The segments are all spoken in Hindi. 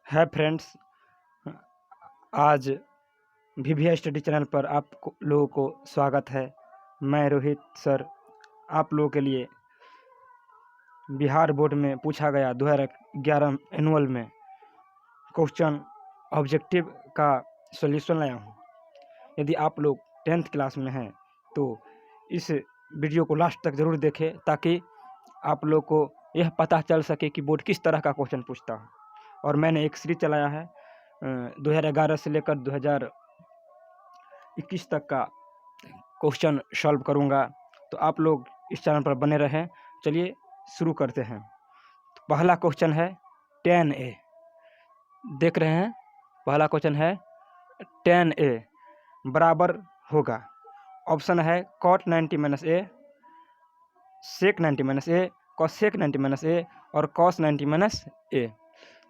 है फ्रेंड्स, आज VVI स्टडी चैनल पर आप लोगों को स्वागत है। मैं रोहित सर आप लोगों के लिए बिहार बोर्ड में पूछा गया 2011 एनुअल में क्वेश्चन ऑब्जेक्टिव का सॉल्यूशन लाया हूँ। यदि आप लोग 10th क्लास में हैं तो इस वीडियो को लास्ट तक ज़रूर देखें ताकि आप लोग को यह पता चल सके कि बोर्ड किस तरह का क्वेश्चन पूछता है। और मैंने एक सीरीज चलाया है 2011 से लेकर 2021 तक का क्वेश्चन सॉल्व करूंगा, तो आप लोग इस चैनल पर बने रहें। चलिए शुरू करते हैं। तो पहला क्वेश्चन है 10A, देख रहे हैं। पहला क्वेश्चन है 10A बराबर होगा, ऑप्शन है cot 90 - a, sec 90 - a, cosec 90 - a और cos 90 - a।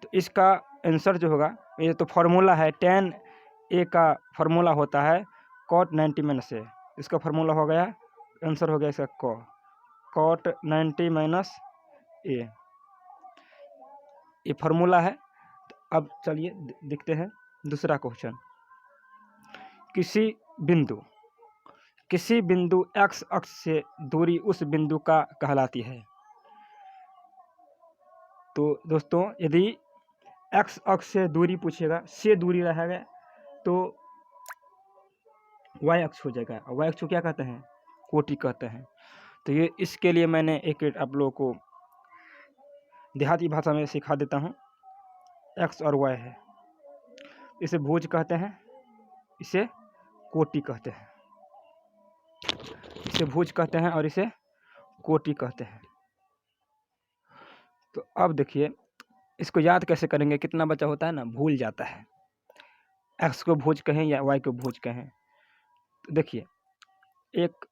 तो इसका आंसर जो होगा, ये तो फार्मूला है 10A का फार्मूला होता है cot 90 - a। इसका फार्मूला हो गया, आंसर हो गया इसका cot 90 - a, ये फार्मूला है। तो अब चलिए देखते हैं दूसरा क्वेश्चन। किसी बिंदु x अक्ष से दूरी उस बिंदु का कहलाती है। तो दोस्तों, यदि x अक्ष से दूरी पूछेगा, से दूरी रहेगा तो y अक्ष हो जाएगा। y अक्ष को क्या कहते हैं? कोटि कहते हैं। तो ये इसके लिए मैंने एक आप लोगों को देहाती भाषा में सिखा देता हूँ। x और y है, इसे भुज कहते हैं, इसे कोटि कहते हैं। इसे भुज कहते हैं और इसे कोटि कहते हैं। तो अब देखिए, इसको याद कैसे करेंगे? कितना बच्चा होता है ना, भूल जाता है। x को भुज कहें या y को भुज कहें। तो देखिए, एक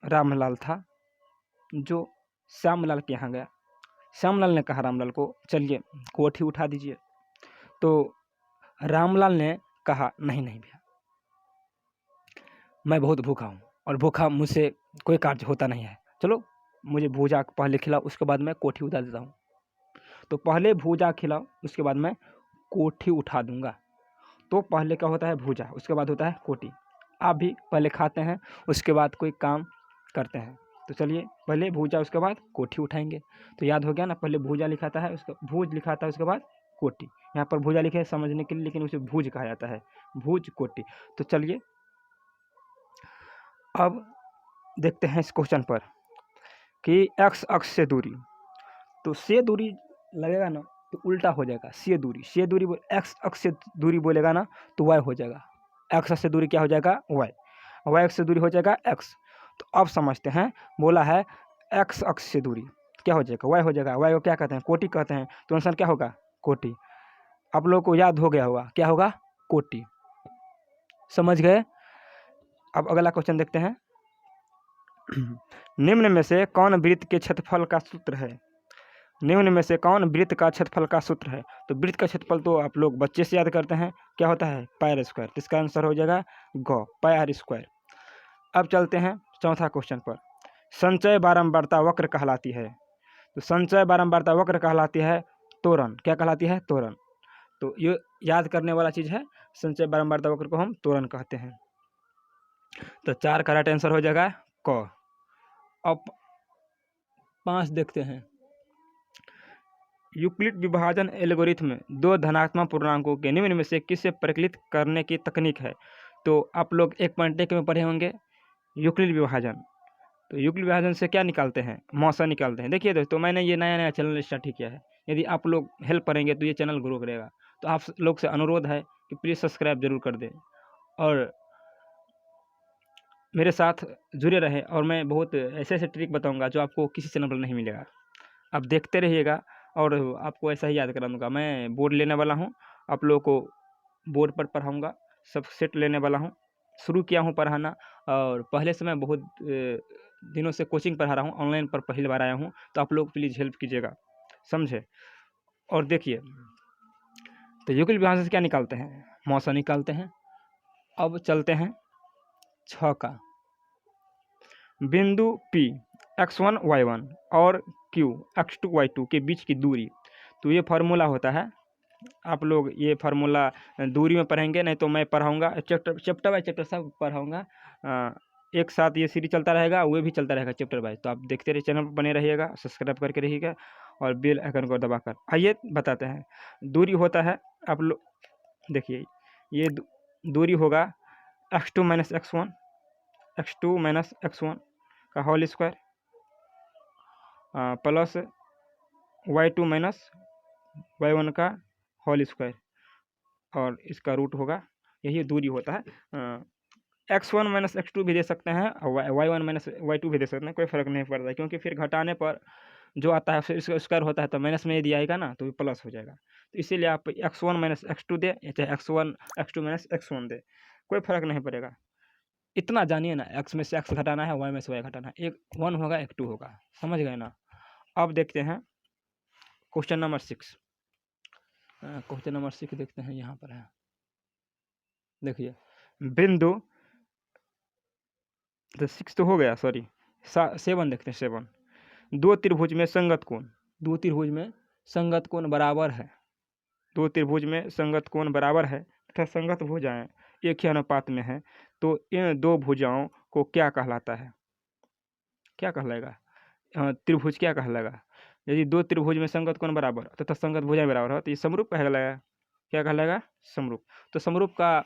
रामलाल था जो श्यामलाल के यहाँ गया। श्यामलाल ने कहा रामलाल को, चलिए कोठी उठा दीजिए। तो रामलाल ने कहा, नहीं भैया, मैं बहुत भूखा हूँ और भूखा मुझसे कोई कार्य होता नहीं है। चलो मुझे भूजा पहले खिलाओ, उसके बाद मैं कोठी उठा देता हूँ। तो पहले भूजा खिलाओ, उसके बाद मैं कोठी उठा दूंगा। तो पहले क्या होता है? भूजा, उसके बाद होता है कोठी। आप भी पहले खाते हैं, उसके बाद कोई काम करते हैं। तो चलिए, पहले भूजा उसके बाद कोठी उठाएंगे। तो याद हो गया ना, पहले भूजा लिखाता है, उसका भूज लिखाता है, उसके बाद कोठी। यहाँ पर भूजा लिखे समझने के लिए, लेकिन उसे भूज कहा जाता है, भूज कोठी। तो चलिए अब देखते हैं इस क्वेश्चन पर कि x अक्ष से दूरी, तो से दूरी लगेगा ना तो उल्टा हो जाएगा। से दूरी x अक्ष से दूरी बोलेगा ना तो y हो जाएगा। x अक्ष से दूरी क्या हो जाएगा? y अक्ष से दूरी हो जाएगा x। तो अब समझते हैं, बोला है x अक्ष से दूरी क्या हो जाएगा? y हो जाएगा। y को क्या कहते हैं? कोटि कहते हैं। तो आंसर क्या होगा? कोटि। आप लोगों को याद हो गया होगा, क्या होगा? कोटि। समझ गए? अब अगला क्वेश्चन देखते हैं। निम्न में से कौन वृत्त के क्षेत्रफल का सूत्र है? निम्न में से कौन वृत्त का क्षेत्रफल का सूत्र है? तो वृत्त का क्षेत्रफल तो आप लोग बच्चे से याद करते हैं, क्या होता है? पाई r स्क्वायर। तो इसका आंसर हो जाएगा पाई r स्क्वायर। अब चलते हैं चौथा क्वेश्चन पर। संचय बारंबारता वक्र कहलाती है। तो संचय बारंबारता वक्र कहलाती है त्वरण। क्या कहलाती है? त्वरण। तो ये याद करने वाला चीज है, संचय बारंबारता वक्र को हम त्वरण कहते हैं। तो 4 का राइट आंसर हो जाएगा क। अब 5 देखते हैं। यूक्लिड विभाजन एल्गोरिथम में 2 धनात्मक पूर्णांकों के निम्न में से किसे परिकलित करने की तकनीक है? तो आप लोग 1.1 में पढ़े होंगे यूक्लिड विभाजन। तो यूक्लिड विभाजन से क्या निकालते हैं? मौसा निकालते हैं। देखिए दोस्तों, मैंने ये नया चैनल स्टार्ट किया है। यदि आप लोग हेल्प करेंगे तो ये चैनल ग्रो करेगा। तो आप लोग से अनुरोध है कि प्लीज़ सब्सक्राइब जरूर कर दें और मेरे साथ जुड़े रहें। और मैं बहुत ऐसे ट्रिक बताऊँगा जो आपको किसी चैनल पर नहीं मिलेगा। आप देखते रहिएगा और आपको ऐसा ही याद करा दूँगा। मैं बोर्ड लेने वाला हूँ, आप लोगों को बोर्ड पर पढ़ाऊँगा, सब सेट लेने वाला हूँ। शुरू किया हूँ पढ़ाना, और पहले से मैं बहुत दिनों से कोचिंग पढ़ा रहा हूँ, ऑनलाइन पर पहली बार आया हूँ। तो आप लोग प्लीज़ हेल्प कीजिएगा, समझे? और देखिए, तो यूक्लिड विभाजन से क्या निकालते हैं? मौसा निकालते हैं। अब चलते हैं 6 का। बिंदु P x1 y1 और Q x2 y2 के बीच की दूरी। तो ये फार्मूला होता है आप लोग ये फार्मूला दूरी में पढ़ेंगे, नहीं तो मैं पढ़ाऊँगा चैप्टर बाय चैप्टर सब पढ़ाऊँगा। एक साथ ये सीरीज चलता रहेगा, वो भी चलता रहेगा चैप्टर बाय। तो आप देखते रहिए, चैनल पर बने रहिएगा, सब्सक्राइब करके रहिएगा और बेल आइकन को दबाकर। आइए बताते हैं। दूरी होता है, आप लोग देखिए, ये दूरी होगा x2 माइनस x1 का whole square plus y2 minus y1 का होल स्क्वायर, और इसका रूट होगा, यही दूरी होता है। x1 माइनस x2 भी दे सकते हैं और y1 माइनस y2 भी दे सकते हैं, कोई फ़र्क नहीं पड़ता है, क्योंकि फिर घटाने पर जो आता है फिर इसका स्क्वायर होता है, तो माइनस में यदि आएगा ना तो प्लस हो जाएगा। तो इसीलिए आप x1 माइनस x2 दे, चाहे x2 माइनस x1 दे, कोई फ़र्क नहीं पड़ेगा। इतना जानिए ना, x में से x घटाना है, y में से y घटाना है, एक 1 होगा एक 2 होगा, समझ गए ना। अब देखते हैं क्वेश्चन नंबर 6। क्वेश्चन नंबर 6 देखते हैं, यहाँ पर है, देखिए बिंदु, तो 6 तो हो गया, सॉरी 7 देखते हैं। 7, दो त्रिभुज में संगत कोण, दो त्रिभुज में संगत कोण बराबर है, दो त्रिभुज में संगत कोण बराबर है तथा संगत भुजाएं एक ही अनुपात में है, तो इन दो भुजाओं को क्या कहलाता है? क्या कहलाएगा? त्रिभुज क्या कहलाएगा? यदि दो त्रिभुज में संगत कोण बराबर तथा संगत भुजाएं बराबर हो तो ये समरूप कहलाएगा। क्या कहलाएगा? समरूप। तो समरूप का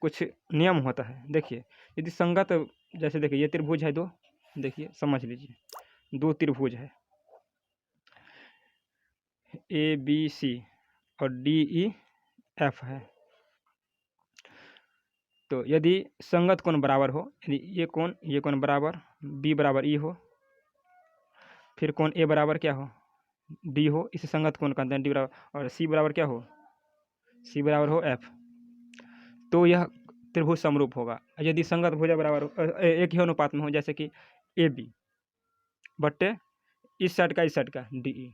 कुछ नियम होता है। देखिए, यदि संगत, जैसे देखिए ये त्रिभुज है दो, देखिए समझ लीजिए, दो त्रिभुज है ABC और DEF है। तो यदि संगत कोण बराबर हो, यदि ये कोण बराबर B बराबर E हो, फिर कोण A बराबर क्या हो? D हो, इसे संगत कोण कहते हैं, D बराबर, और C बराबर क्या हो? C बराबर हो F, तो यह त्रिभुज समरूप होगा। यदि संगत भुजा बराबर एक ही अनुपात में हो, जैसे कि AB बटे इस साइड का DE,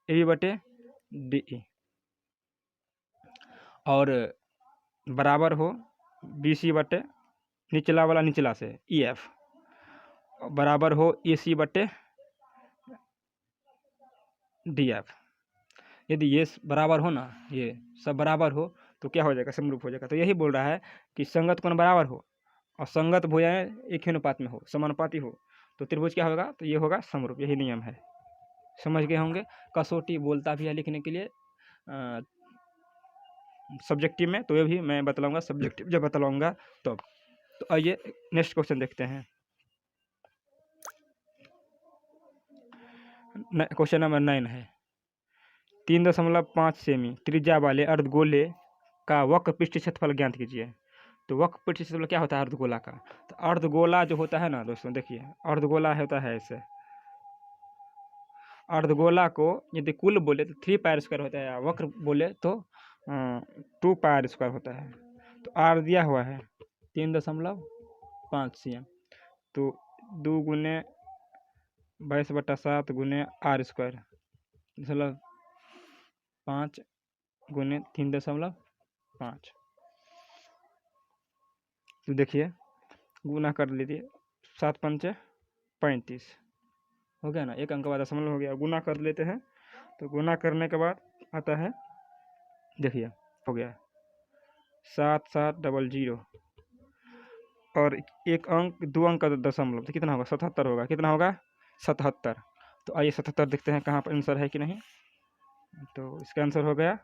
AB बटे DE, और बराबर हो BC बटे निचला वाला निचला से EF, बराबर हो AC बटे DF। यदि ये बराबर हो ना, ये सब बराबर हो, तो क्या हो जाएगा? समरूप हो जाएगा। तो यही बोल रहा है कि संगत कोण बराबर हो और संगत भुजाएं एक ही अनुपात में हो, समानुपाती हो, तो त्रिभुज क्या होगा? तो ये होगा समरूप। यही नियम है, समझ गए होंगे। कसौटी बोलता भी है लिखने के लिए सब्जेक्टिव में, तो ये भी मैं बतलाऊंगा सब्जेक्टिव जब बतलाऊंगा तब। तो आइए नेक्स्ट क्वेश्चन देखते हैं। क्वेश्चन नंबर 9 है, 3.5 सेमी त्रिज्या वाले अर्धगोले का वक्र पृष्ठ क्षेत्रफल ज्ञात कीजिए। तो वक्र पृष्ठ क्षेत्रफल क्या होता है अर्धगोला का? तो अर्धगोला जो होता है ना दोस्तों, देखिए अर्धगोला होता है ऐसे, अर्धगोला को यदि कुल बोले तो 3 पाई स्क्वायर होता है, वक्र बोले तो 2 पाई स्क्वायर होता है। तो आर दिया हुआ है 3.5 cm, तो 2 गुने 22/7 गुने आर स्क्वायर, 5 गुने 3.5। तो देखिए गुना कर लीजिए, 7 पंचे 35 हो गया ना, एक अंक का दशमलव हो गया, गुना कर लेते हैं। तो गुना करने के बाद आता है, देखिए हो गया 7700, और एक अंक 2 अंक का दशमलव, तो कितना होगा? 77 होगा। कितना होगा? 77। तो आइए 77 देखते हैं कहाँ पर आंसर है कि नहीं। तो इसका आंसर हो गया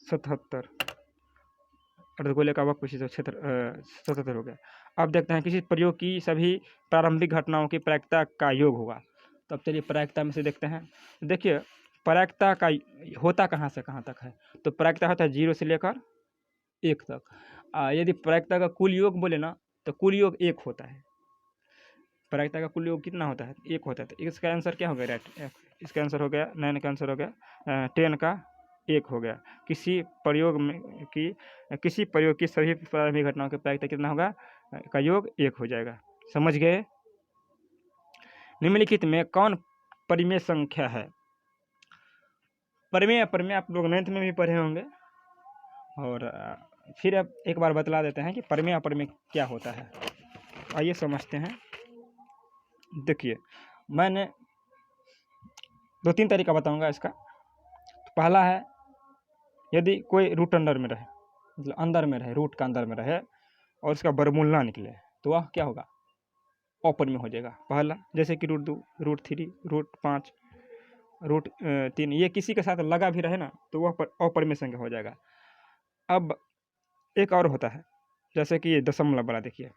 77, अर्धगोले का वक्र पृष्ठ क्षेत्र 77 हो गया। अब देखते हैं किसी प्रयोग की सभी प्रारंभिक घटनाओं की प्रायिकता का योग होगा। तो अब चलिए प्रायिकता में से देखते हैं। देखिए प्रायिकता का होता कहाँ से कहाँ तक है? तो प्रायिकता होता है 0 से लेकर 1 तक। यदि प्रायिकता का कुल योग बोले ना, तो कुल योग 1 होता है। प्रायिकता का कुल योग कितना होता है? 1 होता है। तो इसका आंसर क्या हो गया? राइट, इसका आंसर हो गया 9 का आंसर हो गया 10 का 1 हो गया। किसी प्रयोग की सभी प्रारंभिक घटनाओं की प्रायिकता कितना होगा? का योग 1 हो जाएगा। समझ गए? निम्नलिखित में कौन परिमेय संख्या है? परिमेय आप लोग 9th में भी पढ़े होंगे, और फिर अब एक बार बतला देते हैं कि परिमेय क्या होता है। आइए समझते हैं। देखिए मैंने 2-3 तरीका बताऊंगा इसका। तो पहला है, यदि कोई रूट अंडर में रहे, मतलब अंदर में रहे, रूट का अंदर में रहे और उसका वर्गमूल ना निकले, तो वह क्या होगा, अपरिमेय हो जाएगा। पहला जैसे कि √2, √3, √5, √3, ये किसी के साथ लगा भी रहे ना तो वह अपरिमेय संख्या हो जाएगा। अब एक और होता है, जैसे कि ये दशमलव वाला देखिए,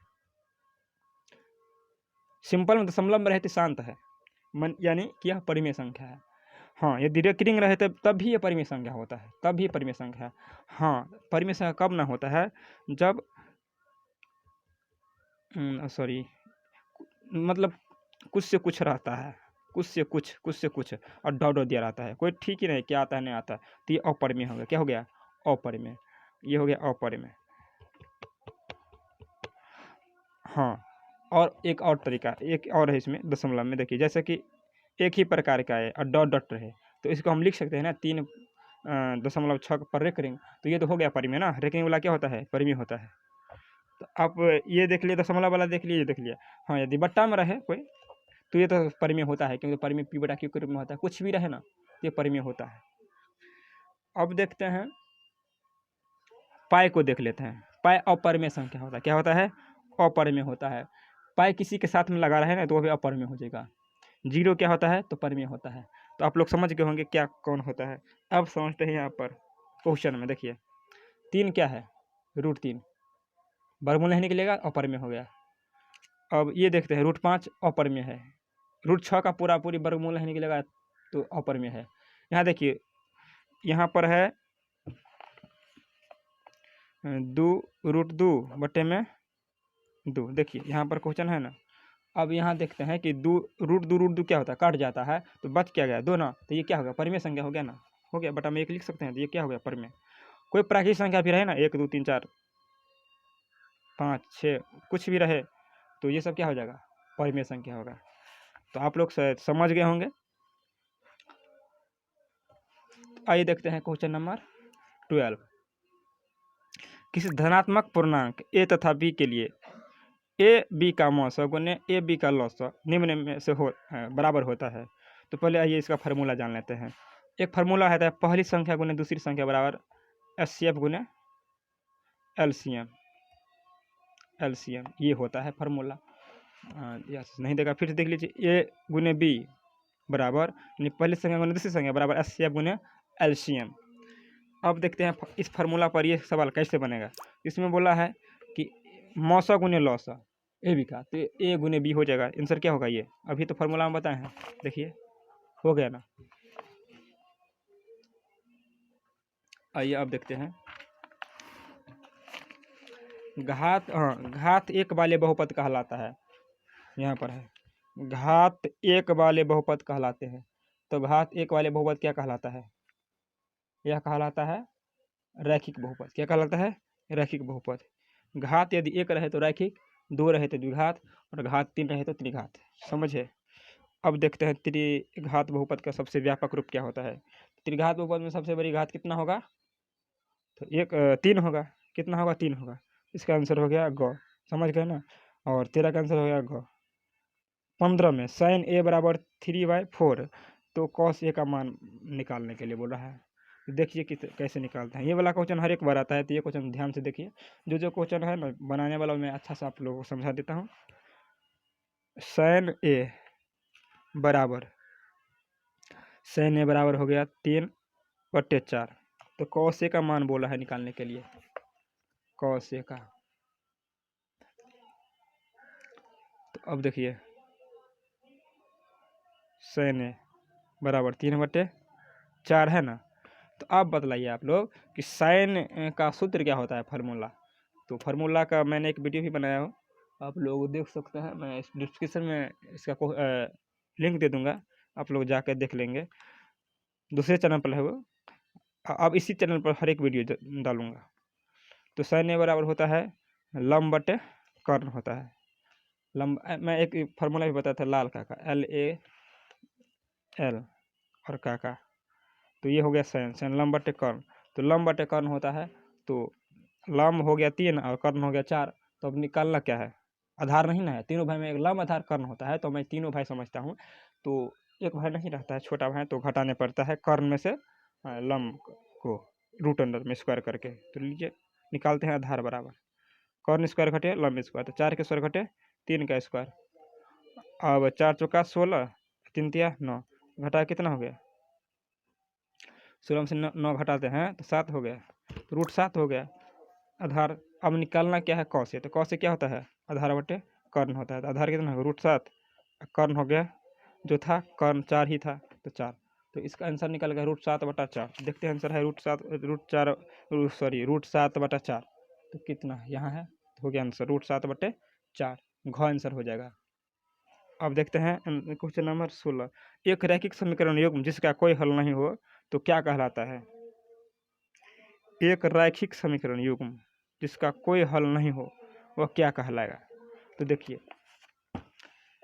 सिंपल में दशमलव में रहते शांत है, यानी कि यह परिमेय संख्या है। हाँ, यदि रेकरिंग रहे तब भी ये परिमेय संख्या होता है, तब भी परिमेय संख्या है। हाँ, परिमेय संख्या कब ना होता है, जब सॉरी, मतलब कुछ से कुछ रहता है, कुछ से कुछ और डॉट दिया रहता है, कोई ठीक ही नहीं क्या आता है नहीं आता है, तो ये अपरिमेय हो गया। क्या हो गया, अपरिमेय, ये हो गया अपरिमेय। हाँ, और एक और तरीका, एक और है इसमें दशमलव में, देखिए जैसे कि एक ही प्रकार का है और डॉट डॉट रहे, तो इसको हम लिख सकते हैं ना 3.6 पर रेकरिंग, तो ये तो हो गया परिमेय ना। रेकरिंग वाला क्या होता है, परिमेय होता है। तो आप ये देख लिए, दशमलव वाला देख लिए, ये देख लिया। हाँ, यदि बट्टा में रहे कोई तो ये तो परिमेय होता है, क्योंकि परिमेय पी बटा क्यू के रूप में होता है, कुछ भी रहे ना तो ये परिमेय होता है। अब देखते हैं पाई को, देख लेते हैं। पाई अपरिमेय संख्या होता है। क्या होता है, अपरिमेय होता है। पाई किसी के साथ में लगा रहे ना तो वो भी अपरिमेय हो जाएगा। 0 क्या होता है, तो परिमेय होता है। तो आप लोग समझ गए होंगे क्या कौन होता है। अब समझते हैं यहाँ पर क्वेश्चन में, देखिए 3 क्या है, √3, वर्गमूल नहीं निकलेगा, अपरिमेय हो गया। अब ये देखते हैं √5 अपरिमेय है, √6 का पूरी वर्गमूल नहीं निकलेगा तो अपरिमेय है। यहाँ देखिए, यहाँ पर है 2√2 बटे में 2, देखिए यहाँ पर क्वेश्चन है ना। अब यहाँ देखते हैं कि √2 क्या होता है, काट जाता है तो बच क्या गया, 2 ना, तो ये क्या होगा, परिमेय संख्या हो गया ना, हो गया। बटा में 1 लिख सकते हैं, तो ये क्या हो गया, परिमेय। कोई प्राकृतिक संख्या भी रहे ना, 1 2 3 4 5 6 कुछ भी रहे, तो ये सब क्या हो जाएगा, परिमेय संख्या होगा। तो आप लोग समझ गए होंगे। आइए देखते हैं क्वेश्चन नंबर 12। किसी धनात्मक पूर्णांक a तथा b के लिए ए बी का मौसा गुने ए बी का लौसा निम्न में से बराबर होता है। तो पहले आइए इसका फार्मूला जान लेते हैं। एक फार्मूला है, पहली संख्या गुने दूसरी संख्या बराबर HCF गुने LCM, ये होता है फार्मूला। नहीं देखा, फिर से देख लीजिए, ए गुने बी बराबर, यानी पहली संख्या गुने दूसरी संख्या बराबर HCF गुने LCM। अब देखते हैं इस फार्मूला पर ये सवाल कैसे बनेगा। इसमें बोला है कि मौसा गुने लौसा ए बी का, तो ए गुने बी हो जाएगा। आंसर क्या होगा, ये अभी तो फार्मूला में बताए हैं, देखिए हो गया ना। आइए अब देखते हैं घात 1 वाले बहुपद कहलाता है। यहाँ पर है घात 1 वाले बहुपद कहलाते हैं। तो घात 1 वाले बहुपद क्या कहलाता है, यह कहलाता है रैखिक बहुपद। क्या कहलाता है, रैखिक बहुपद। घात यदि 1 रहे तो रैखिक, 2 रहे तो द्विघात, और घात 3 रहे तो त्रिघात। समझे। अब देखते हैं त्रिघात बहुपद का सबसे व्यापक रूप क्या होता है। त्रिघात बहुपद में सबसे बड़ी घात कितना होगा, तो 3 होगा। कितना होगा, 3 होगा। इसका आंसर हो गया ग। समझ गए ना। और 13 का आंसर हो गया ग। 15 में sin a बराबर 3/4, तो cos a का मान निकालने के लिए बोल रहा है। देखिए कैसे निकालते हैं। ये वाला क्वेश्चन हर एक बार आता है, तो ये क्वेश्चन ध्यान से देखिए। जो क्वेश्चन है ना बनाने वाला, मैं अच्छा से आप लोगों को समझा देता हूँ। sin a बराबर हो गया 3/4, तो cos a का मान बोला है निकालने के लिए, cos a का। तो अब देखिए sin a बराबर 3/4 है ना। तो अब बतलाइए आप लोग कि साइन का सूत्र क्या होता है, फार्मूला। तो फार्मूला का मैंने एक वीडियो भी बनाया हो, आप लोग देख सकते हैं। मैं इस डिस्क्रिप्शन में इसका लिंक दे दूंगा, आप लोग जाकर देख लेंगे। दूसरे चैनल पर है वो, अब इसी चैनल पर हर एक वीडियो डालूंगा। तो साइन ए बराबर होता है लंब बटे कर्ण होता है। लंब, मैं एक फार्मूला भी बताया था लाल का LAL और का। तो ये हो गया साइन लंब बटे कर्ण। तो लंब बटे कर्ण होता है, तो लंब हो गया 3 और कर्ण हो गया 4। तो अब निकालना क्या है, आधार नहीं ना है। तीनों भाई में एक लंब आधार कर्ण होता है, तो मैं तीनों भाई समझता हूँ। तो एक भाई नहीं रहता है, छोटा भाई, तो घटाने पड़ता है कर्ण में से लंब को रूट अंडर में स्क्वायर करके। तो लीजिए निकालते हैं आधार बराबर कर्ण स्क्वायर घटे लंब स्क्वायर, तो 4 के स्क्वायर घटे 3 का स्क्वायर। अब 4 चौका 16, 3 तिया 9, घटा कितना हो गया? 16 में से 9 घटाते हैं तो 7 हो गया, तो रूट 7 हो गया आधार। अब निकालना क्या है कौ से, तो कौ से क्या होता है? आधार बटे कर्ण होता है। तो आधार कितना होगा? रूट 7, कर्ण हो गया जो था कर्ण 4 ही था तो 4। तो इसका आंसर निकल गया रूट 7/4। देखते हैं आंसर है रूट 7/4। तो कितना यहाँ है? तो हो गया आंसर रूट 7/4, घ आंसर हो जाएगा। अब देखते हैं क्वेश्चन नंबर 16। एक रैखिक समीकरण युग्म जिसका कोई हल नहीं हो तो क्या कहलाता है? एक रैखिक समीकरण युग्म जिसका कोई हल नहीं हो वह क्या कहलाएगा? तो देखिए,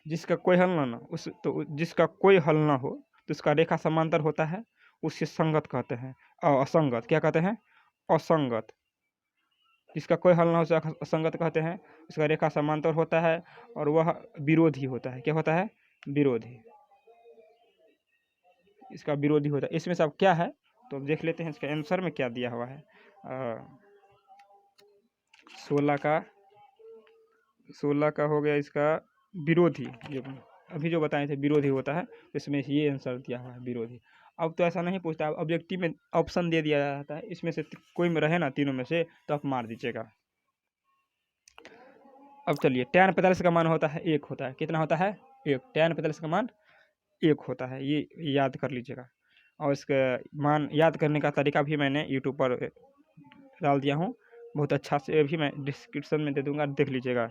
जिसका कोई हल ना उस तो जिसका कोई हल ना हो तो उसका रेखा समांतर होता है, उससे संगत कहते हैं। असंगत क्या कहते हैं? असंगत। जिसका कोई हल ना हो उसे असंगत कहते हैं। उसका रेखा समांतर होता है और वह विरोधी होता है। क्या होता है? विरोधी। इसका विरोधी होता है। इसमें से अब क्या है तो देख लेते हैं इसका आंसर में क्या दिया हुआ है। 16 का हो गया इसका विरोधी। अभी जो बताए थे विरोधी होता है, इसमें ये आंसर दिया हुआ है विरोधी। अब तो ऐसा नहीं पूछता, अब ऑब्जेक्टिव में ऑप्शन दे दिया जाता है, इसमें से कोई में रहे ना तीनों में से तो आप मार दीजिएगा। अब चलिए, tan 45 का मान होता है 1 होता है। कितना होता है? 1। tan 45 का मान 1 होता है, ये याद कर लीजिएगा। और इसका मान याद करने का तरीका भी मैंने यूट्यूब पर डाल दिया हूँ, बहुत अच्छा से भी मैं डिस्क्रिप्शन में दे दूंगा, देख लीजिएगा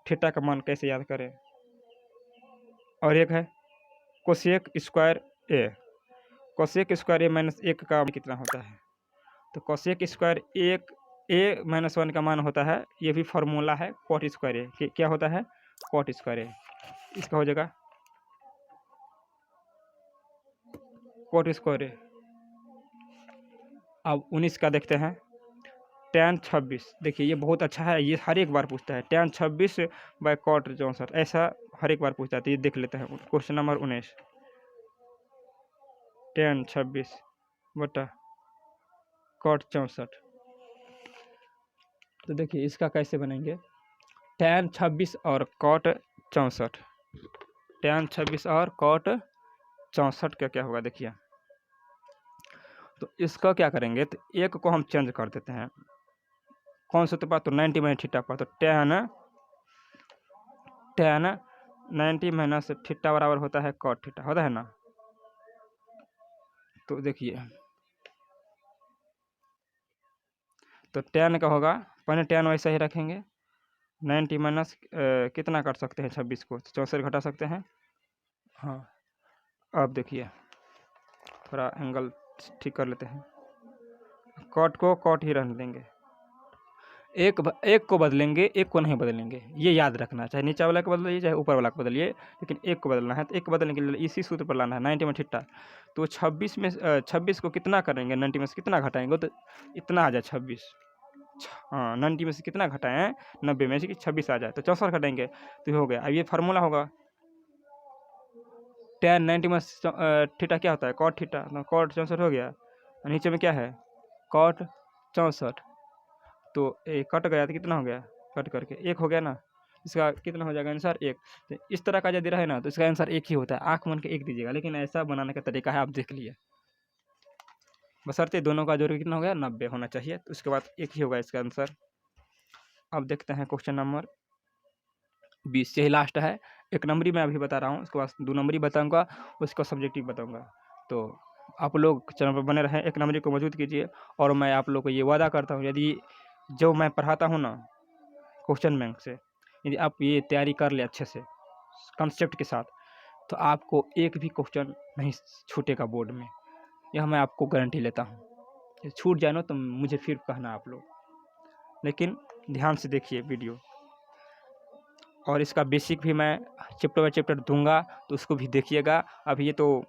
थीटा का मान कैसे याद करें। और एक है कोसेक स्क्वायर ए। कोसेक स्क्वायर ए माइनस 1 का कितना होता है? तो कोसेक स्क्वायर 1 ए माइनस 1 का मान होता है, ये भी फार्मूला है कॉट स्क्वायर ए। क्या होता है? कॉट स्क्वायर ए। इसका हो जाएगा कॉट स्क्वायर ए। अब 19 का देखते हैं, tan 26। देखिए ये बहुत अच्छा है, ये हर एक बार पूछता है tan 26 बाय कॉट 64, ऐसा हर एक बार पूछता है। तो ये देख लेते हैं क्वेश्चन नंबर 19, tan 26 बटा कॉट 64। तो देखिए इसका कैसे बनेंगे, tan 26 और कॉट 64, tan 26 और कॉट 64 का क्या होगा देखिए। तो इसका क्या करेंगे, तो एक को हम चेंज कर देते हैं, कौन सा तो पास, तो 90 माइनस थीटा पर, तो tan 90 माइनस थीटा बराबर होता है कॉट थीटा, होता है ना। तो देखिए, तो tan का होगा, पहले tan वैसा ही रखेंगे, 90 माइनस कितना कर सकते हैं 26 को, 64 घटा सकते हैं। हाँ, अब देखिए थोड़ा एंगल ठीक कर लेते हैं, कॉट को कॉट ही रहने देंगे, एक को बदलेंगे, एक को नहीं बदलेंगे, ये याद रखना। चाहे नीचे वाला को बदलिए चाहे ऊपर वाला को बदलिए, लेकिन एक को बदलना है। तो एक को बदलने के लिए इसी सूत्र पर लाना है, 90 में थीटा। तो 26 में 26 को कितना करेंगे, 90 में से कितना घटाएंगे, तो इतना आ जाए 26। हाँ, 90 में से कितना घटाएं, 90 में से कि 26 आ जाए, तो 64 घटाएंगे तो हो गया। अब ये फार्मूला होगा, tan 90 में थीटा क्या होता है, कॉट थीटा, कॉट 64 हो गया। नीचे में क्या है, कॉट 64, तो कट गया तो कितना हो गया, कट करके 1 हो गया ना। इसका कितना हो जाएगा आंसर 1। तो इस तरह का यदि रहे ना तो इसका आंसर 1 ही होता है, आँख मन के 1 दीजिएगा, लेकिन ऐसा बनाने का तरीका है, आप देख लिए। बशर्ते दोनों का जोड़ कितना हो गया, 90 होना चाहिए, तो उसके बाद 1 ही होगा इसका आंसर। अब देखते हैं क्वेश्चन नंबर 20, यही लास्ट है। 1 नंबरी मैं अभी बता रहा हूँ, उसके बाद 2 नंबरी बताऊँगा, उसका सब्जेक्टिव बताऊँगा। तो आप लोग चैनल पर बने रहें, 1 नंबरी को मजबूत कीजिए। और मैं आप लोग को ये वादा करता हूँ, यदि जो मैं पढ़ाता हूँ ना क्वेश्चन बैंक से, यदि आप ये तैयारी कर ले अच्छे से कंसेप्ट के साथ, तो आपको एक भी क्वेश्चन नहीं छूटेगा बोर्ड में, यह मैं आपको गारंटी लेता हूँ। छूट जाए ना तो मुझे फिर कहना आप लोग, लेकिन ध्यान से देखिए वीडियो। और इसका बेसिक भी मैं चैप्टर बाय चैप्टर दूंगा, तो उसको भी देखिएगा। अभी ये तो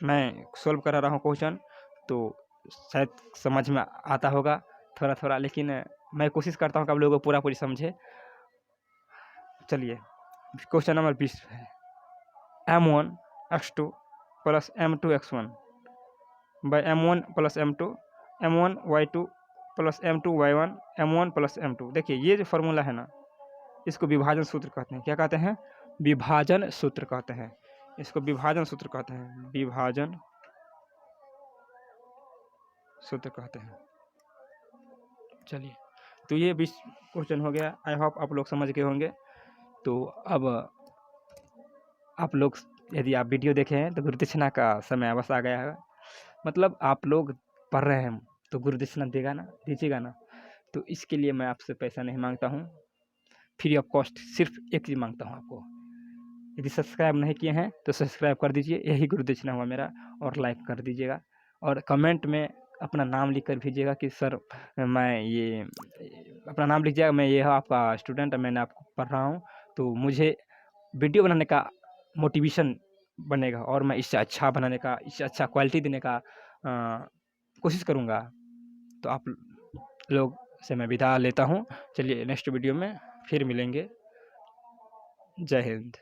मैं सॉल्व करा रहा हूँ क्वेश्चन, तो शायद समझ में आता होगा थोड़ा थोड़ा, लेकिन मैं कोशिश करता हूँ कि आप लोगों को पूरा पूरी समझे। चलिए क्वेश्चन नंबर 20 है, M1 x2 plus m2 x1 by m1 plus m2 m1 y2 plus m2 y1 m1 plus m2। देखिए ये जो फॉर्मूला है ना, इसको विभाजन सूत्र कहते हैं। क्या कहते हैं? विभाजन सूत्र कहते हैं। इसको विभाजन सूत्र कहते हैं, विभाजन सूत्र कहते हैं। चलिए, तो ये 20 क्वेश्चन हो गया। आई होप आप लोग समझ गए होंगे। तो अब आप लोग यदि आप वीडियो देखे हैं तो गुरुदक्षिणा का समय अवश्य आ गया है। मतलब आप लोग पढ़ रहे हैं तो गुरुदक्षिणा देगा ना, दीजिएगा ना। तो इसके लिए मैं आपसे पैसा नहीं मांगता हूँ, फ्री ऑफ कॉस्ट सिर्फ एक चीज़ मांगता हूँ आपको। यदि सब्सक्राइब नहीं किए हैं तो सब्सक्राइब कर दीजिए, यही गुरुदक्षिणा हुआ मेरा। और लाइक कर दीजिएगा और कमेंट में अपना नाम लिख कर भेजिएगा कि सर मैं ये, अपना नाम लिखिएगा, मैं ये आपका स्टूडेंट, मैंने आपको पढ़ रहा हूँ। तो मुझे वीडियो बनाने का मोटिवेशन बनेगा और मैं इससे अच्छा बनाने का, इससे अच्छा क्वालिटी देने का कोशिश करूँगा। तो आप लोग से मैं विदा लेता हूँ। चलिए नेक्स्ट वीडियो में फिर मिलेंगे। जय हिंद।